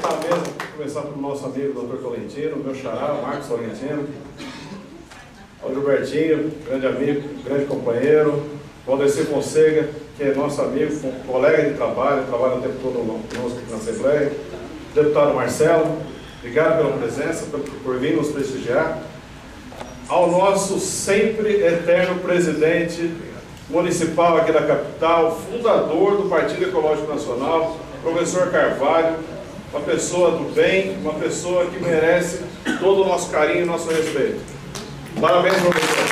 cumprimentar a mesa, começar pelo nosso amigo Dr. Tolentino, meu xará, Marcos Tolentino, ao Gilbertinho, grande amigo, grande companheiro, Valdeci Fonseca, que é nosso amigo, colega de trabalho, trabalha o tempo todo conosco aqui na Assembleia, deputado Marcelo, obrigado pela presença, por vir nos prestigiar, ao nosso sempre eterno presidente municipal aqui da capital, fundador do Partido Ecológico Nacional, professor Carvalho, uma pessoa do bem, uma pessoa que merece todo o nosso carinho e nosso respeito. Parabéns, professor.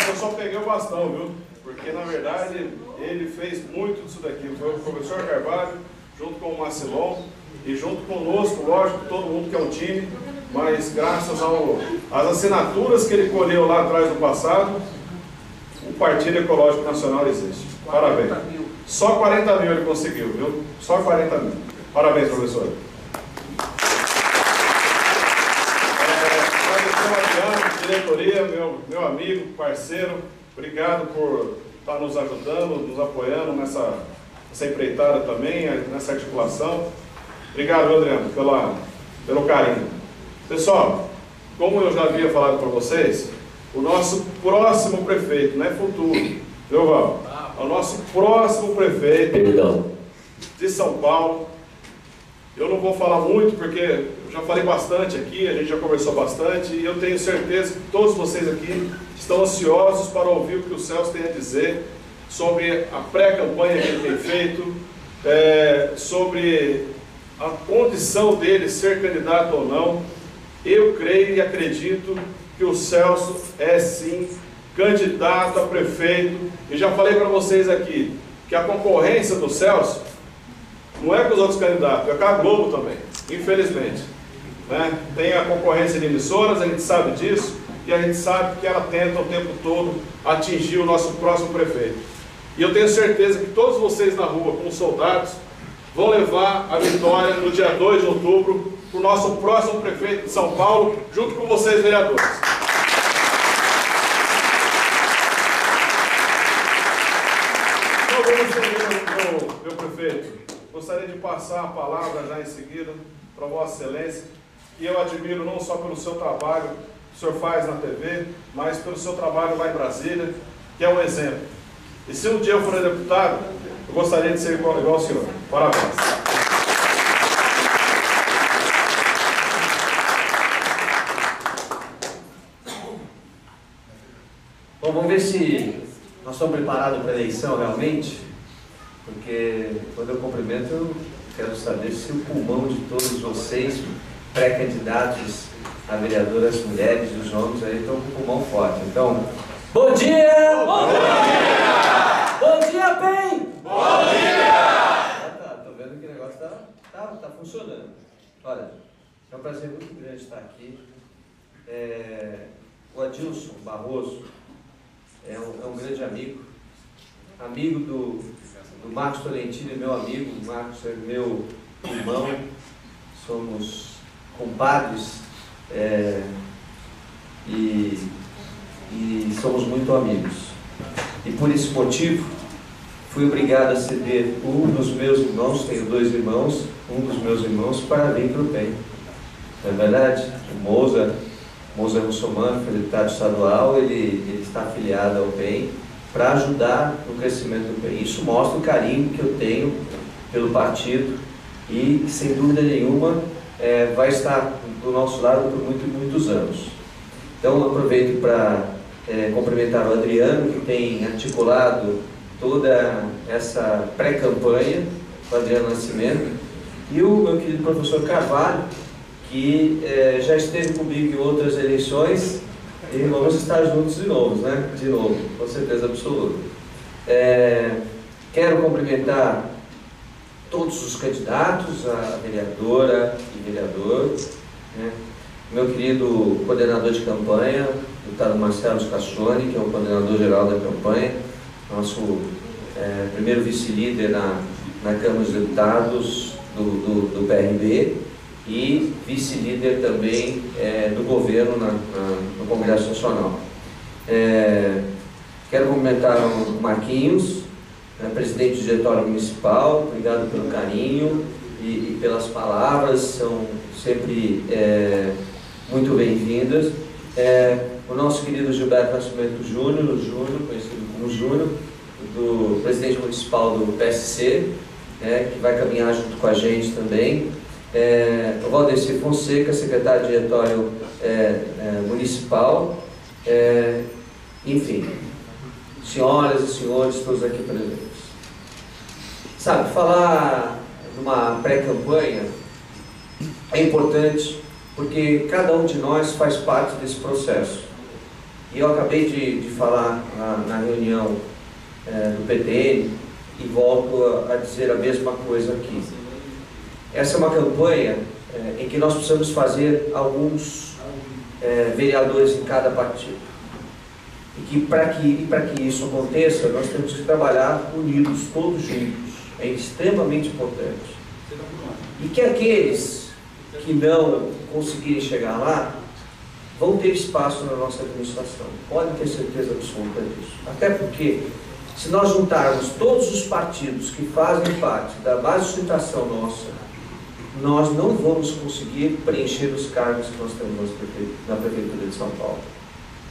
Eu só peguei o bastão, viu? Porque, na verdade, ele fez muito disso daqui. Foi o professor Carvalho, junto com o Macilon, e junto conosco, lógico, todo mundo que é um time, mas graças às assinaturas que ele colheu lá atrás no passado, o Partido Ecológico Nacional existe. Parabéns. Só 40 mil ele conseguiu, viu? Só 40 mil. Parabéns, professor. Diretoria, meu amigo, parceiro, obrigado por estar nos ajudando, nos apoiando nessa empreitada também, nessa articulação. Obrigado, Adriano, pelo carinho. Pessoal, como eu já havia falado para vocês, o nosso próximo prefeito, não é futuro, viu, Val? O nosso próximo prefeito de São Paulo. Eu não vou falar muito porque eu já falei bastante aqui, a gente já conversou bastante e eu tenho certeza que todos vocês aqui estão ansiosos para ouvir o que o Celso tem a dizer sobre a pré-campanha que ele tem feito, sobre a condição dele ser candidato ou não. Eu creio e acredito que o Celso é sim candidato a prefeito e já falei para vocês aqui que a concorrência do Celso não é com os outros candidatos, é com a Globo também, infelizmente. Né? Tem a concorrência de emissoras, a gente sabe disso, e a gente sabe que ela tenta o tempo todo atingir o nosso próximo prefeito. E eu tenho certeza que todos vocês na rua, como soldados, vão levar a vitória no dia 2 de outubro para o nosso próximo prefeito de São Paulo, junto com vocês, vereadores. Então vamos seguir, meu prefeito. Gostaria de passar a palavra já em seguida para Vossa Excelência, que eu admiro não só pelo seu trabalho que o senhor faz na TV, mas pelo seu trabalho lá em Brasília, que é um exemplo. E se um dia eu for deputado, eu gostaria de ser igual ao senhor. Parabéns. Bom, vamos ver se nós estamos preparados para a eleição realmente, porque quando eu cumprimento, eu quero saber se o pulmão de todos vocês, pré-candidatos a vereadoras, mulheres e os homens aí estão com o pulmão forte. Então, bom dia! Bom dia! Bom dia, bem! Bom dia! Estou vendo que o negócio está funcionando. Olha, é um prazer muito grande estar aqui. O Adilson Barroso é um grande amigo do Marcos Tolentino, é meu amigo. O Marcos é meu irmão, somos compadres e somos muito amigos. E por esse motivo fui obrigado a ceder um dos meus irmãos, tenho 2 irmãos, um dos meus irmãos para vir para o PEN. Não é verdade? O Moza Russomano, foi deputado estadual, ele está afiliado ao PEN para ajudar no crescimento do PEN. Isso mostra o carinho que eu tenho pelo partido e, sem dúvida nenhuma, vai estar do nosso lado por muitos anos. Então, eu aproveito para cumprimentar o Adriano, que tem articulado toda essa pré-campanha, o Adriano Nascimento, e o meu querido professor Carvalho, que já esteve comigo em outras eleições, e vamos estar juntos de novo, né? De novo, com certeza absoluta. Quero cumprimentar todos os candidatos, a vereadora e vereador, né? Meu querido coordenador de campanha, o deputado Marcelo Cassoni, que é o coordenador geral da campanha, nosso primeiro vice-líder na Câmara dos Deputados do PRB e vice-líder também do governo no Congresso Nacional. Quero cumprimentar o Marquinhos, presidente do diretório municipal, obrigado pelo carinho e pelas palavras, são sempre muito bem-vindas. O nosso querido Gilberto Nascimento Júnior, conhecido como Júnior, do presidente municipal do PSC, que vai caminhar junto com a gente também. O Valdeci Fonseca, secretário de diretório municipal. Enfim, senhoras e senhores, todos aqui presentes. Sabe, falar numa pré-campanha é importante porque cada um de nós faz parte desse processo. E eu acabei de falar na reunião do PTN e volto a dizer a mesma coisa aqui. Essa é uma campanha em que nós precisamos fazer alguns vereadores em cada partido. E para que isso aconteça, nós temos que trabalhar unidos, todos juntos. É extremamente importante. E que aqueles que não conseguirem chegar lá vão ter espaço na nossa administração. Podem ter certeza absoluta disso. Até porque, se nós juntarmos todos os partidos que fazem parte da base de sustentação nossa, nós não vamos conseguir preencher os cargos que nós temos na Prefeitura de São Paulo.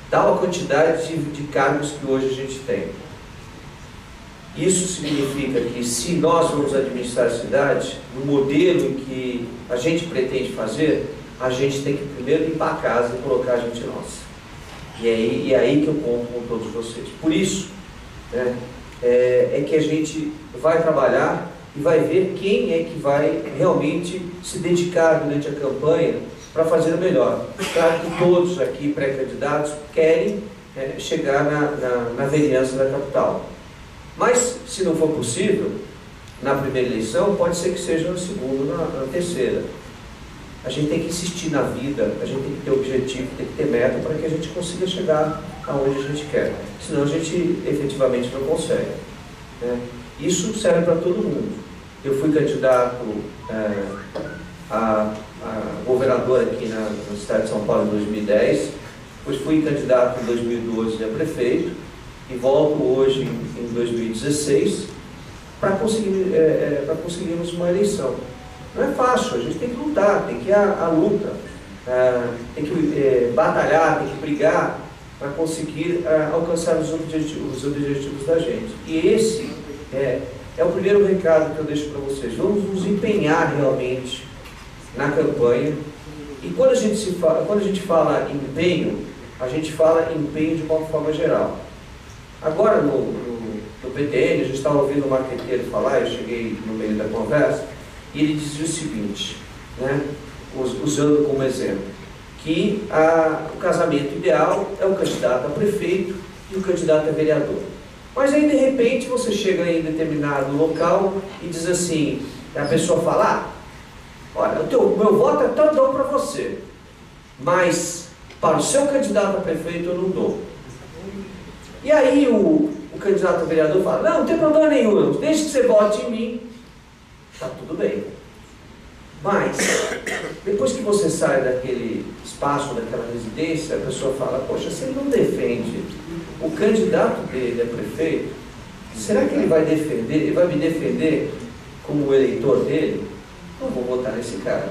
Dá uma quantidade de cargos que hoje a gente tem. Isso significa que, se nós vamos administrar a cidade, no modelo em que a gente pretende fazer, a gente tem que primeiro limpar a casa e colocar a gente nossa. E é aí que eu conto com todos vocês. Por isso, é que a gente vai trabalhar e vai ver quem é que vai realmente se dedicar durante a campanha para fazer o melhor. Claro que todos aqui, pré-candidatos, querem chegar na vereança da capital. Mas, se não for possível, na primeira eleição, pode ser que seja na segunda, na terceira. A gente tem que insistir na vida, a gente tem que ter objetivo, tem que ter meta para que a gente consiga chegar aonde a gente quer. Senão a gente efetivamente não consegue. Isso serve para todo mundo. Eu fui candidato a governador aqui na cidade de São Paulo em 2010, depois fui candidato em 2012 a prefeito e volto hoje em 2016 para conseguirmos uma eleição. Não é fácil, a gente tem que lutar, tem que ir à luta, tem que batalhar, tem que brigar para conseguir alcançar os objetivos da gente. E esse é o primeiro recado que eu deixo para vocês. Vamos nos empenhar realmente na campanha. E quando a gente fala em empenho, a gente fala em empenho de uma forma geral. Agora no PTN, a gente estava ouvindo o marqueteiro falar, eu cheguei no meio da conversa, e ele dizia o seguinte, usando como exemplo, que o casamento ideal é o candidato a prefeito e o candidato a vereador. Mas aí, de repente, você chega em determinado local e diz assim, a pessoa fala, olha, o meu voto é tão para você, mas para o seu candidato a prefeito eu não dou. E aí o candidato a vereador fala, não tem problema nenhum, desde que você vote em mim, está tudo bem. Mas, depois que você sai daquele espaço, daquela residência, a pessoa fala, poxa, se ele não defende o candidato dele a prefeito, será que ele vai me defender como o eleitor dele? Não vou votar nesse cara.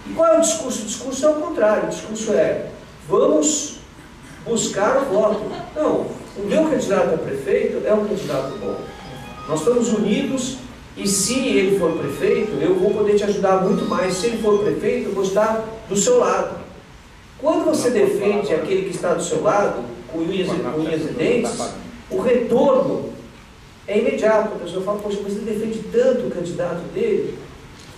E qual é o discurso? O discurso é o contrário. O discurso é, vamos buscar o voto. Não, o meu candidato a prefeito é um candidato bom. Nós estamos unidos e, se ele for prefeito, eu vou poder te ajudar muito mais. Se ele for prefeito, eu vou estar do seu lado. Quando você defende aquele que está do seu lado, com unhas e dentes, o retorno é imediato. A pessoa fala, poxa, mas ele defende tanto o candidato dele,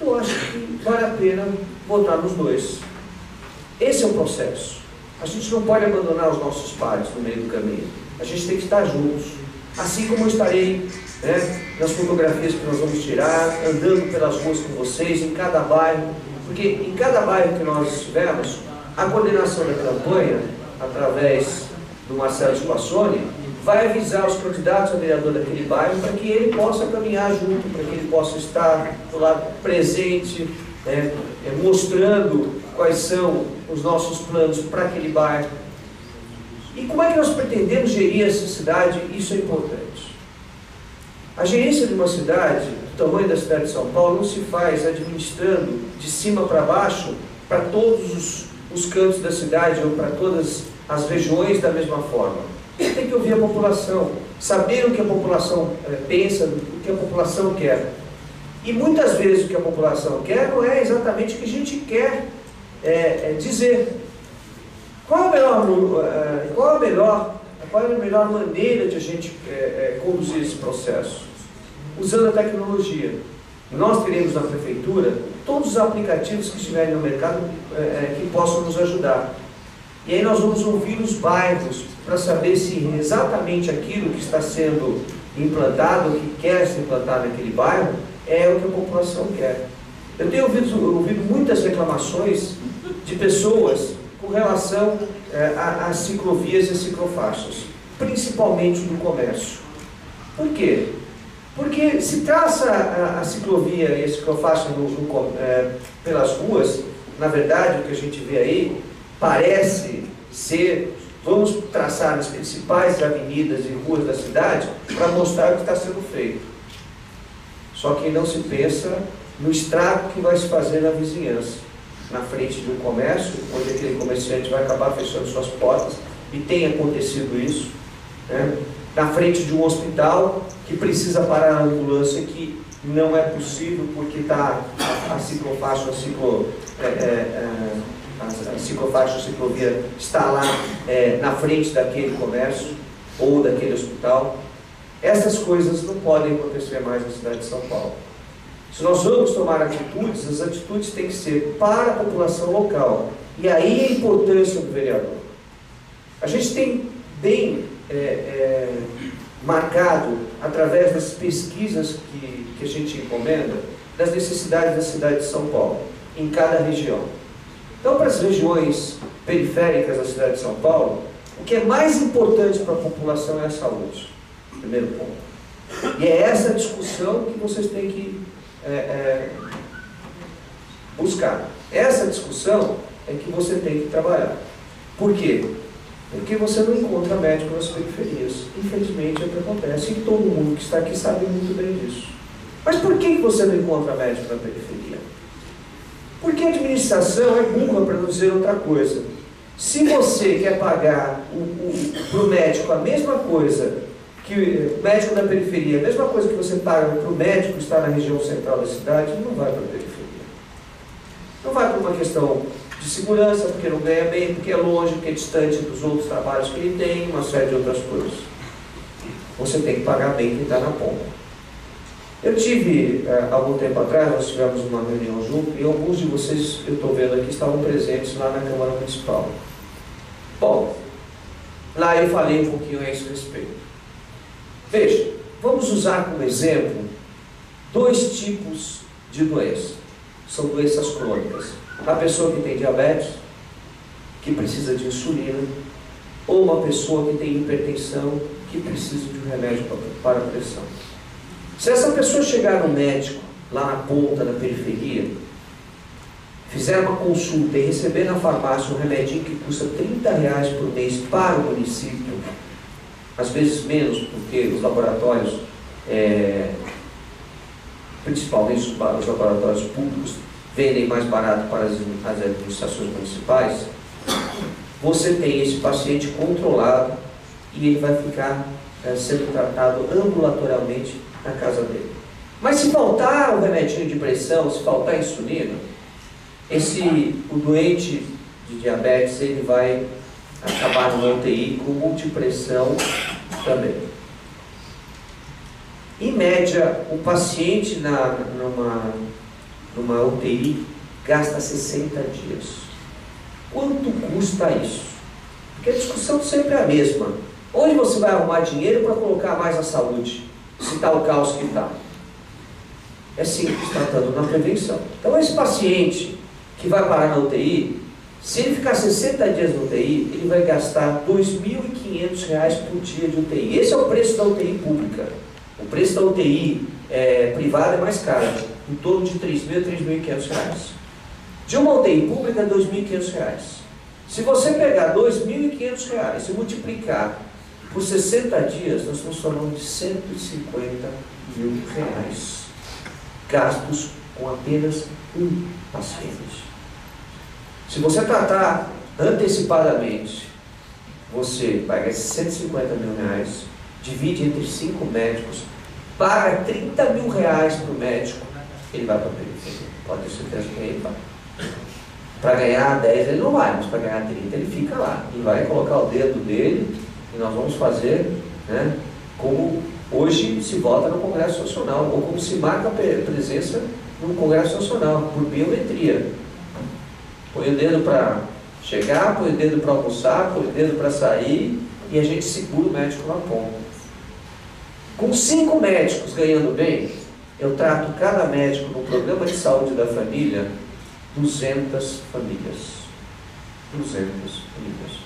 eu acho que vale a pena votar nos dois. Esse é o processo. A gente não pode abandonar os nossos pares no meio do caminho. A gente tem que estar juntos. Assim como eu estarei nas fotografias que nós vamos tirar, andando pelas ruas com vocês, em cada bairro, porque em cada bairro que nós estivermos, a coordenação da campanha, através do Marcelo Spassoni, vai avisar os candidatos a vereador daquele bairro para que ele possa caminhar junto, para que ele possa estar do lado presente, mostrando quais são os nossos planos para aquele bairro. E como é que nós pretendemos gerir essa cidade? Isso é importante. A gerência de uma cidade, do tamanho da cidade de São Paulo, não se faz administrando de cima para baixo para todos os cantos da cidade ou para todas as regiões da mesma forma. Tem que ouvir a população, saber o que a população pensa, o que a população quer. E muitas vezes o que a população quer não é exatamente o que a gente quer dizer. Qual é a melhor maneira de a gente conduzir esse processo? Usando a tecnologia. Nós teremos na prefeitura todos os aplicativos que estiverem no mercado que possam nos ajudar. E aí nós vamos ouvir os bairros para saber se exatamente aquilo que está sendo implantado, o que quer se implantar naquele bairro, é o que a população quer. Eu tenho ouvido muitas reclamações de pessoas com relação às ciclovias e ciclofaixas, principalmente do comércio. Por quê? Porque se traça a ciclovia e a ciclofaixa pelas ruas, na verdade o que a gente vê aí parece ser, vamos traçar as principais avenidas e ruas da cidade para mostrar o que está sendo feito. Só que não se pensa no estrago que vai se fazer na vizinhança, na frente de um comércio, onde aquele comerciante vai acabar fechando suas portas, e tem acontecido isso, né? Na frente de um hospital que precisa parar a ambulância, que não é possível porque está a ciclofaixa, a ciclofaixa, a ciclovia está lá na frente daquele comércio ou daquele hospital. Essas coisas não podem acontecer mais na cidade de São Paulo. Se nós vamos tomar atitudes, as atitudes têm que ser para a população local. E aí a importância do vereador. A gente tem bem marcado, através das pesquisas que a gente encomenda, das necessidades da cidade de São Paulo, em cada região. Então, para as regiões periféricas da cidade de São Paulo, o que é mais importante para a população é a saúde. Primeiro ponto. E é essa discussão que vocês têm que buscar. Essa discussão é que você tem que trabalhar. Por quê? Porque você não encontra médico nas periferias. Infelizmente é o que acontece. E todo mundo que está aqui sabe muito bem disso. Mas por que você não encontra médico na periferia? Porque a administração é burra, para não dizer outra coisa. Se você quer pagar para o médico a mesma coisa que o médico da periferia, a mesma coisa que você paga para o médico que está na região central da cidade, não vai para a periferia. Não vai por uma questão de segurança, porque não ganha bem, porque é longe, porque é distante dos outros trabalhos que ele tem, uma série de outras coisas. Você tem que pagar bem quem está na ponta. Eu tive, algum tempo atrás, nós tivemos uma reunião junto, e alguns de vocês, eu estou vendo aqui, estavam presentes lá na Câmara Municipal. Bom, lá eu falei um pouquinho a esse respeito. Veja, vamos usar como exemplo dois tipos de doença. São doenças crônicas. A pessoa que tem diabetes, que precisa de insulina, ou uma pessoa que tem hipertensão, que precisa de um remédio para a pressão. Se essa pessoa chegar no médico, lá na ponta, na periferia, fizer uma consulta e receber na farmácia um remedinho que custa R$30 por mês para o município, às vezes menos, porque os laboratórios, principalmente os laboratórios públicos, vendem mais barato para as administrações municipais, você tem esse paciente controlado e ele vai ficar sendo tratado ambulatorialmente na casa dele. Mas se faltar o remedinho de pressão, se faltar insulina, o doente de diabetes, ele vai acabar no UTI com multipressão também. Em média, o paciente numa UTI gasta 60 dias. Quanto custa isso? Porque a discussão sempre é a mesma. Onde você vai arrumar dinheiro para colocar mais na saúde, se está o caos que está? É simples, tratando na prevenção. Então, esse paciente que vai parar na UTI, se ele ficar 60 dias na UTI, ele vai gastar R$2.500 por dia de UTI. Esse é o preço da UTI pública. O preço da UTI privada é mais caro, em torno de R$3.000 a R$3.500. De uma UTI pública, R$2.500. Se você pegar R$ 2.500 e multiplicar por 60 dias, nós estamos falando de R$ 150 mil gastos com apenas um paciente. Se você tratar antecipadamente, você paga esses 150 mil reais, divide entre 5 médicos, paga 30 mil reais para o médico, ele vai para a periferia. Pode ter certeza que ele vai. Para ganhar 10 ele não vai, mas para ganhar 30 ele fica lá. E vai colocar o dedo dele, e nós vamos fazer, né, como hoje se vota no Congresso Nacional, ou como se marca a presença no Congresso Nacional, por biometria. Põe o dedo para chegar, põe o dedo para almoçar, põe o dedo para sair, e a gente segura o médico na ponta. Com 5 médicos ganhando bem, eu trato cada médico no programa de saúde da família 200 famílias. 200 famílias.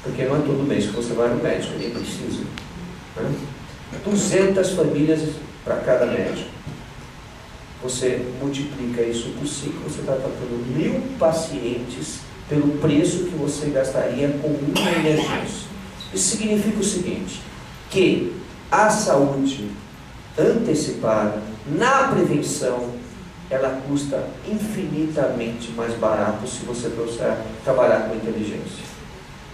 Porque não é todo mês que você vai no médico, nem precisa. Né? 200 famílias para cada médico. Você multiplica isso por 5, você está tratando 1.000 pacientes pelo preço que você gastaria com uma emergência. Isso significa o seguinte, que a saúde antecipada, na prevenção, ela custa infinitamente mais barato se você trabalhar com inteligência.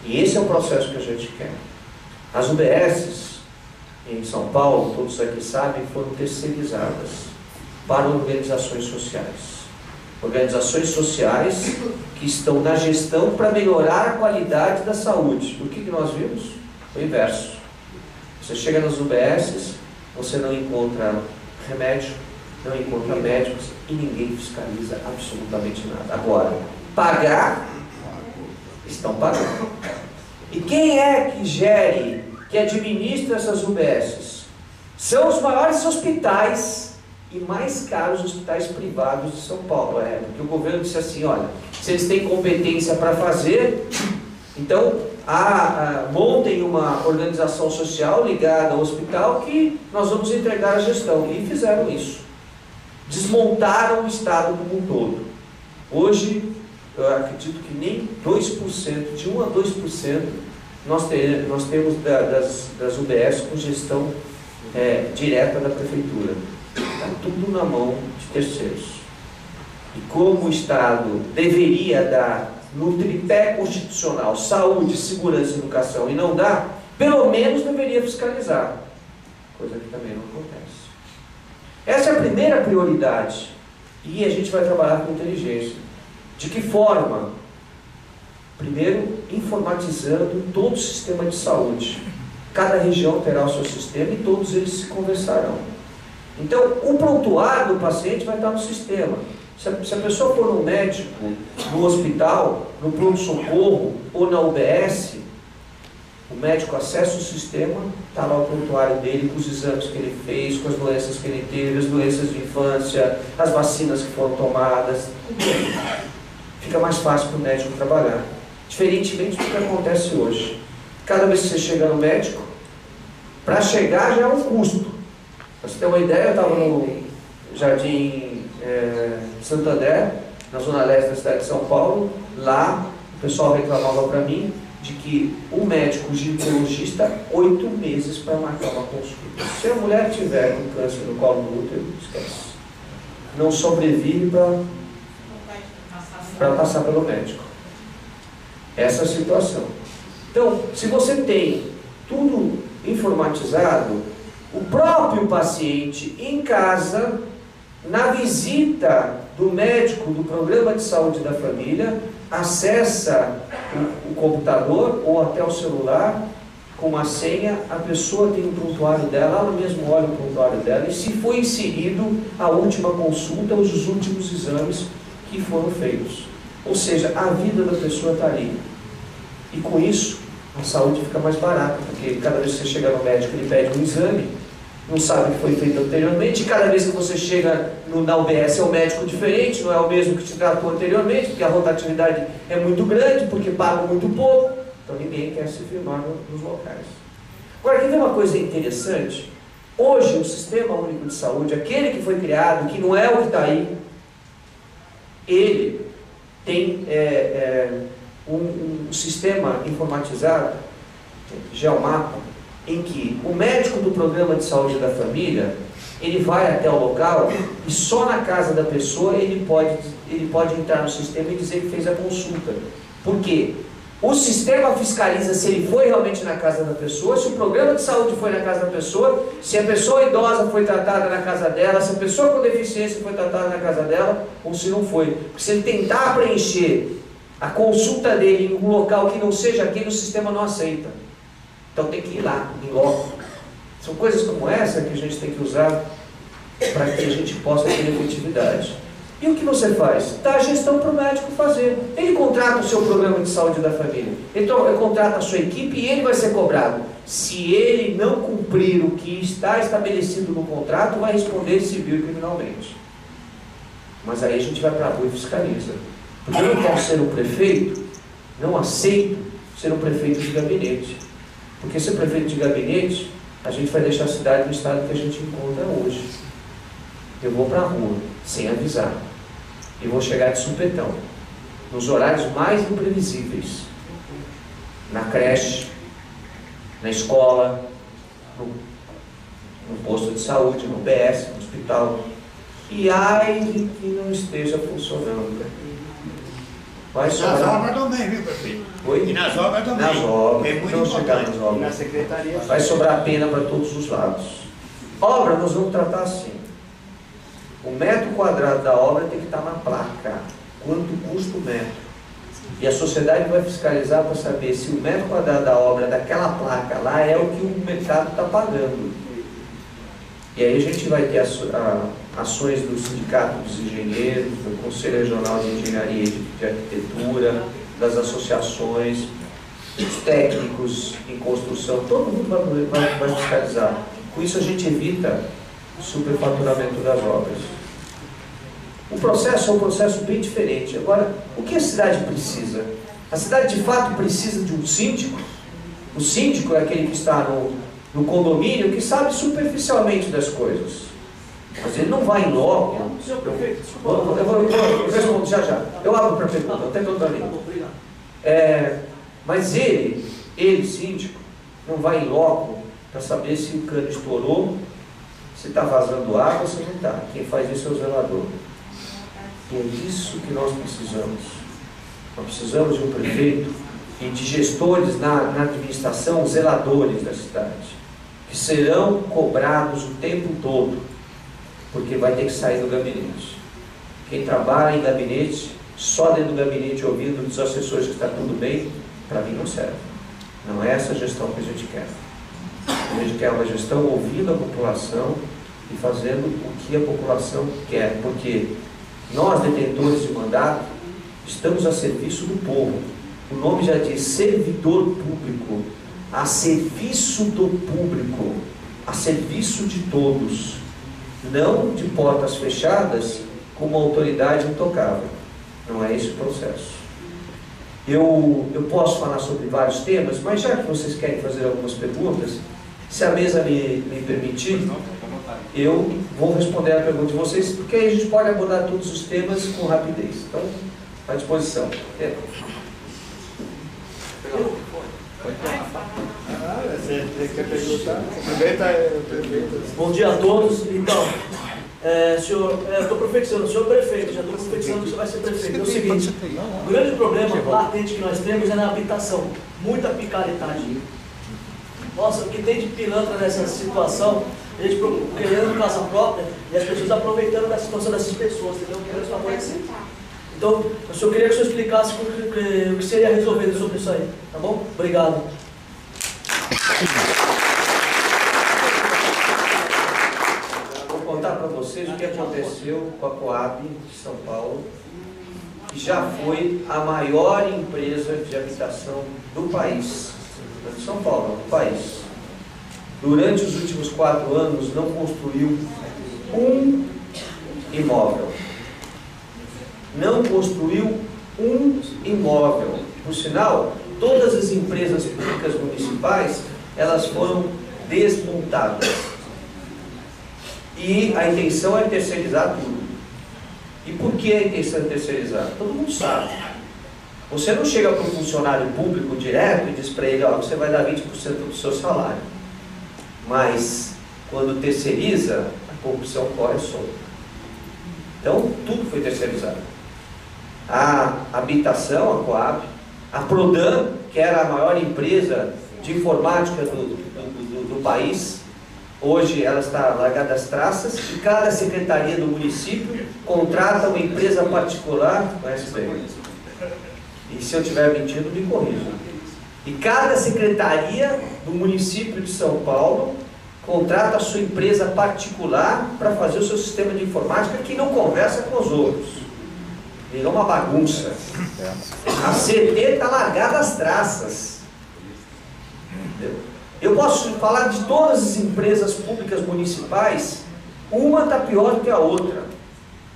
E esse é o processo que a gente quer. As UBSs em São Paulo, todos aqui sabem, foram terceirizadas para organizações sociais. Organizações sociais que estão na gestão para melhorar a qualidade da saúde. O que nós vimos? O inverso. Você chega nas UBSs, você não encontra remédio, não encontra médicos e ninguém fiscaliza absolutamente nada. Agora, pagar, estão pagando. E quem é que gere, que administra essas UBSs? São os maiores hospitais e mais caros hospitais privados de São Paulo. Porque o governo disse assim, olha, se eles têm competência para fazer, então montem uma organização social ligada ao hospital que nós vamos entregar a gestão. E fizeram isso. Desmontaram o Estado como um todo. Hoje, eu acredito que nem 2%, de 1 a 2%, nós temos das UBS com gestão direta da prefeitura. Está tudo na mão de terceiros. E como o Estado deveria dar no tripé constitucional, saúde, segurança e educação, e não dá, pelo menos deveria fiscalizar. Coisa que também não acontece. Essa é a primeira prioridade. E a gente vai trabalhar com inteligência. De que forma? Primeiro, informatizando todo o sistema de saúde. Cada região terá o seu sistema e todos eles se conversarão. Então, o prontuário do paciente vai estar no sistema. Se a pessoa for no médico, no hospital, no pronto-socorro ou na UBS, o médico acessa o sistema, está lá o prontuário dele, com os exames que ele fez, com as doenças que ele teve, as doenças de infância, as vacinas que foram tomadas. Fica mais fácil para o médico trabalhar. Diferentemente do que acontece hoje. Cada vez que você chega no médico, para chegar já é um custo. Para você ter uma ideia, eu estava no Jardim Santo André, na zona leste da cidade de São Paulo. Lá o pessoal reclamava para mim de que o médico ginecologista 8 meses para marcar uma consulta. Se a mulher tiver com câncer no colo do útero, esquece. Não sobrevive para passar pelo médico. Essa é a situação. Então, se você tem tudo informatizado, o próprio paciente em casa, na visita do médico do programa de saúde da família, acessa o computador ou até o celular com uma senha, a pessoa tem o prontuário dela, ela mesmo olha o prontuário dela e se foi inserido a última consulta, os últimos exames que foram feitos. Ou seja, a vida da pessoa está ali. E com isso, a saúde fica mais barata, porque cada vez que você chega no médico, ele pede um exame, não sabe o que foi feito anteriormente, e cada vez que você chega na UBS é um médico diferente, não é o mesmo que te tratou anteriormente, porque a rotatividade é muito grande, porque paga muito pouco, então ninguém quer se firmar nos locais. Agora, aqui tem uma coisa interessante. Hoje, o Sistema Único de Saúde, aquele que foi criado, que não é o que está aí, ele tem um sistema informatizado, Geomapa, em que o médico do programa de saúde da família, ele vai até o local e só na casa da pessoa ele pode entrar no sistema e dizer que fez a consulta. Por quê? O sistema fiscaliza se ele foi realmente na casa da pessoa, se o programa de saúde foi na casa da pessoa, se a pessoa idosa foi tratada na casa dela, se a pessoa com deficiência foi tratada na casa dela, ou se não foi. Porque se ele tentar preencher a consulta dele em um local que não seja aquele, o sistema não aceita. Então tem que ir lá, em loco. São coisas como essa que a gente tem que usar para que a gente possa ter efetividade. E o que você faz? Dá a gestão para o médico fazer. Ele contrata o seu programa de saúde da família. Então, ele contrata a sua equipe e ele vai ser cobrado. Se ele não cumprir o que está estabelecido no contrato, vai responder civil e criminalmente. Mas aí a gente vai para a rua e fiscaliza. Porque eu não quero ser um prefeito, não aceito ser um prefeito de gabinete. Porque ser prefeito de gabinete, a gente vai deixar a cidade no estado que a gente encontra hoje. Eu vou para a rua, sem avisar. E vou chegar de supetão, nos horários mais imprevisíveis. Na creche, na escola, no posto de saúde, no PS, no hospital. E ai de que não esteja funcionando. Vai sobrar... Nas obras também, viu, prefeito? Oi? E nas obras também. Nas obras. É muito Não chegar importante. nas obras. E na secretaria. Vai sobrar pena para todos os lados. Obra nós vamos tratar assim. O metro quadrado da obra tem que estar na placa. Quanto custa o metro? E a sociedade vai fiscalizar para saber se o metro quadrado da obra daquela placa lá é o que o mercado está pagando. E aí a gente vai ter ações do Sindicato dos Engenheiros, do Conselho Regional de Engenharia e de Arquitetura, das associações, dos técnicos em construção, todo mundo vai fiscalizar. Com isso a gente evita o superfaturamento das obras. O processo é um processo bem diferente. Agora, o que a cidade precisa? A cidade de fato precisa de um síndico. O síndico é aquele que está no condomínio, que sabe superficialmente das coisas. Mas ele não vai em loco. Senhor prefeito, desculpa. Eu vou respondo já. Eu abro para a pergunta, até que eu também. Mas ele, síndico, não vai em loco para saber se o cano estourou, se está vazando água ou se não está. Quem faz isso é o zelador. E é isso que nós precisamos. Nós precisamos de um prefeito e de gestores na administração, zeladores da cidade, que serão cobrados o tempo todo, porque vai ter que sair do gabinete. Quem trabalha em gabinete, só dentro do gabinete ouvindo dos assessores que está tudo bem, para mim não serve. Não é essa gestão que a gente quer. A gente quer uma gestão ouvindo a população e fazendo o que a população quer, porque nós, detentores de mandato, estamos a serviço do povo. O nome já diz servidor público, a serviço do público, a serviço de todos, não de portas fechadas com uma autoridade intocável. Não é esse o processo. Eu posso falar sobre vários temas, mas já que vocês querem fazer algumas perguntas, se a mesa me permitir, eu vou responder a pergunta de vocês, porque aí a gente pode abordar todos os temas com rapidez. Então, à disposição. Você quer perguntar? Bom dia a todos. Então, senhor, eu estou profetizando, senhor prefeito, já estou profetizando que você vai ser prefeito. É o seguinte, o grande problema latente que nós temos é na habitação, muita picaretagem. Nossa, o que tem de pilantra nessa situação, a gente querendo casa própria e as pessoas aproveitando da situação dessas pessoas, entendeu? Querendo favorecer. Então, eu só queria que o senhor explicasse o que seria resolvido sobre isso aí, tá bom? Obrigado. Vou contar para vocês o que aconteceu com a Coab de São Paulo, que já foi a maior empresa de habitação do país. De São Paulo, do país. Durante os últimos 4 anos não construiu um imóvel. Não construiu um imóvel. Por sinal, todas as empresas públicas municipais, elas foram desmontadas. E a intenção é terceirizar tudo. E por que a intenção é terceirizar? Todo mundo sabe. Você não chega para um funcionário público direto e diz para ele, ó, você vai dar 20% do seu salário. Mas, quando terceiriza, a corrupção corre solta. Então, tudo foi terceirizado. A habitação, a Coab, a Prodan, que era a maior empresa de informática do país, hoje ela está largada às traças, e cada secretaria do município contrata uma empresa particular, conhece bem. E se eu estiver mentindo, me corrija. E cada secretaria do município de São Paulo contrata a sua empresa particular para fazer o seu sistema de informática que não conversa com os outros. Virou uma bagunça. A CT está largada às traças. Entendeu? Eu posso falar de todas as empresas públicas municipais, uma está pior que a outra.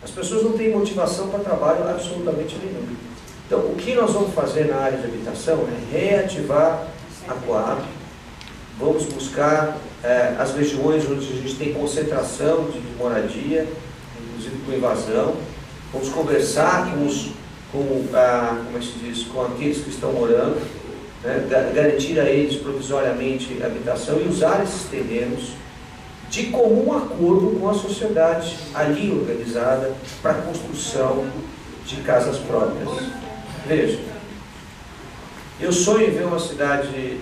As pessoas não têm motivação para trabalho absolutamente nenhum. Então, o que nós vamos fazer na área de habitação é reativar a Coab. Vamos buscar as regiões onde a gente tem concentração de moradia, inclusive com invasão. Vamos conversar com aqueles que estão morando, né, garantir a eles provisoriamente a habitação e usar esses terrenos de comum acordo com a sociedade ali organizada para a construção de casas próprias. Veja, eu sonho em ver uma cidade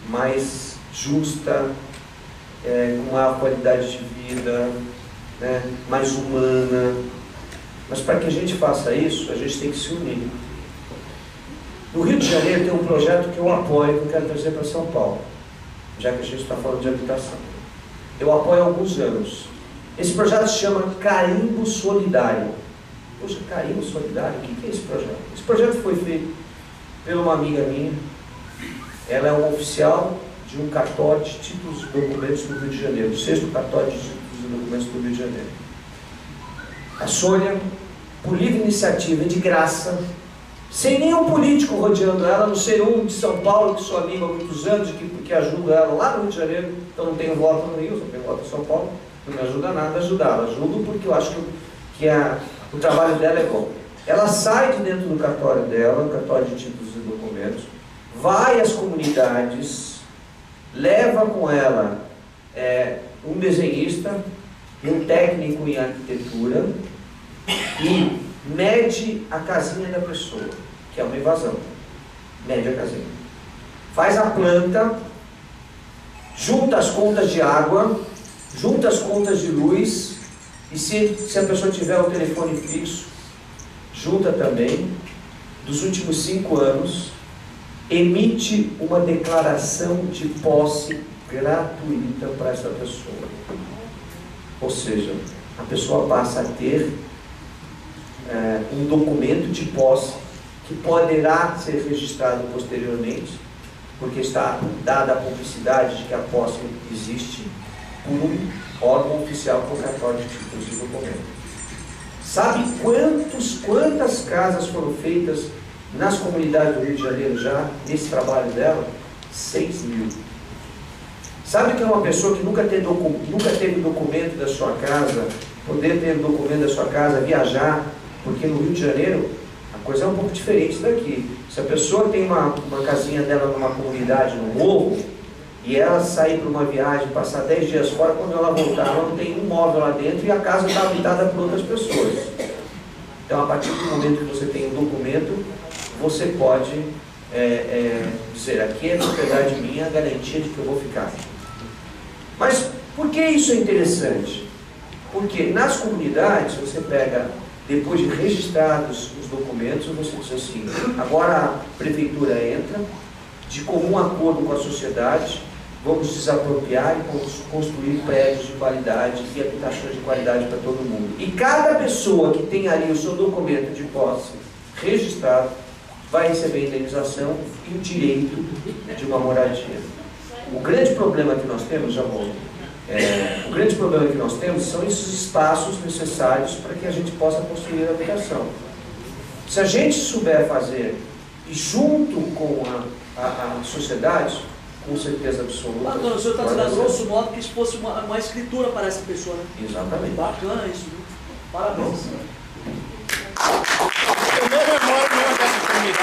mais justa, com maior qualidade de vida, né, mais humana. Mas para que a gente faça isso, a gente tem que se unir. No Rio de Janeiro tem um projeto que eu apoio, que eu quero trazer para São Paulo, já que a gente está falando de habitação. Eu apoio há alguns anos. Esse projeto se chama Carimbo Solidário. Poxa, Carimbo Solidário? O que é esse projeto? Esse projeto foi feito por uma amiga minha. Ela é uma oficial de um cartório de títulos e documentos do Rio de Janeiro, o 6º cartório de títulos e documentos do Rio de Janeiro. A Sônia, por livre iniciativa, de graça, sem nenhum político rodeando ela, no ser um de São Paulo, que sou amigo há muitos anos, que ajuda ela lá no Rio de Janeiro, então não tenho voto no Rio, só tenho voto em São Paulo, não me ajuda nada a ajudá-la. Ajudo porque eu acho que o trabalho dela é bom. Ela sai de dentro do cartório dela, o cartório de títulos e documentos, vai às comunidades, leva com ela um desenhista e um técnico em arquitetura e mede a casinha da pessoa, que é uma invasão. Mede a casinha. Faz a planta, junta as contas de água, junta as contas de luz, e se a pessoa tiver o telefone fixo, junta também, dos últimos 5 anos, emite uma declaração de posse gratuita para essa pessoa. Ou seja, a pessoa passa a ter um documento de posse que poderá ser registrado posteriormente, porque está dada a publicidade de que a posse existe por um órgão oficial com cartório de títulos e documentos. Sabe quantas casas foram feitas nas comunidades do Rio de Janeiro já, nesse trabalho dela? 6.000. Sabe que é uma pessoa que nunca teve documento da sua casa, poder ter o documento da sua casa, viajar, porque no Rio de Janeiro a coisa é um pouco diferente daqui. Se a pessoa tem uma casinha dela numa comunidade, no morro, e ela sair para uma viagem, passar 10 dias fora, quando ela voltar, ela não tem um móvel lá dentro e a casa está habitada por outras pessoas. Então, a partir do momento que você tem um documento, você pode dizer, aqui é propriedade minha, a garantia de que eu vou ficar. Mas por que isso é interessante? Porque nas comunidades, você pega, depois de registrados os documentos, você diz assim, agora a prefeitura entra, de comum acordo com a sociedade, vamos desapropriar e vamos construir prédios de qualidade e habitações de qualidade para todo mundo. E cada pessoa que tem ali o seu documento de posse registrado vai receber indenização e o direito de uma moradia. O grande problema que nós temos, o grande problema que nós temos são esses espaços necessários para que a gente possa construir a habitação. Se a gente souber fazer, e junto com a sociedade, com certeza absoluta. Bacana, o senhor está dizendo a grosso modo que isso fosse uma escritura para essa pessoa, né? Exatamente. Bacana isso, viu? Parabéns. Eu não memória nenhuma dessas coisas. unanimidade.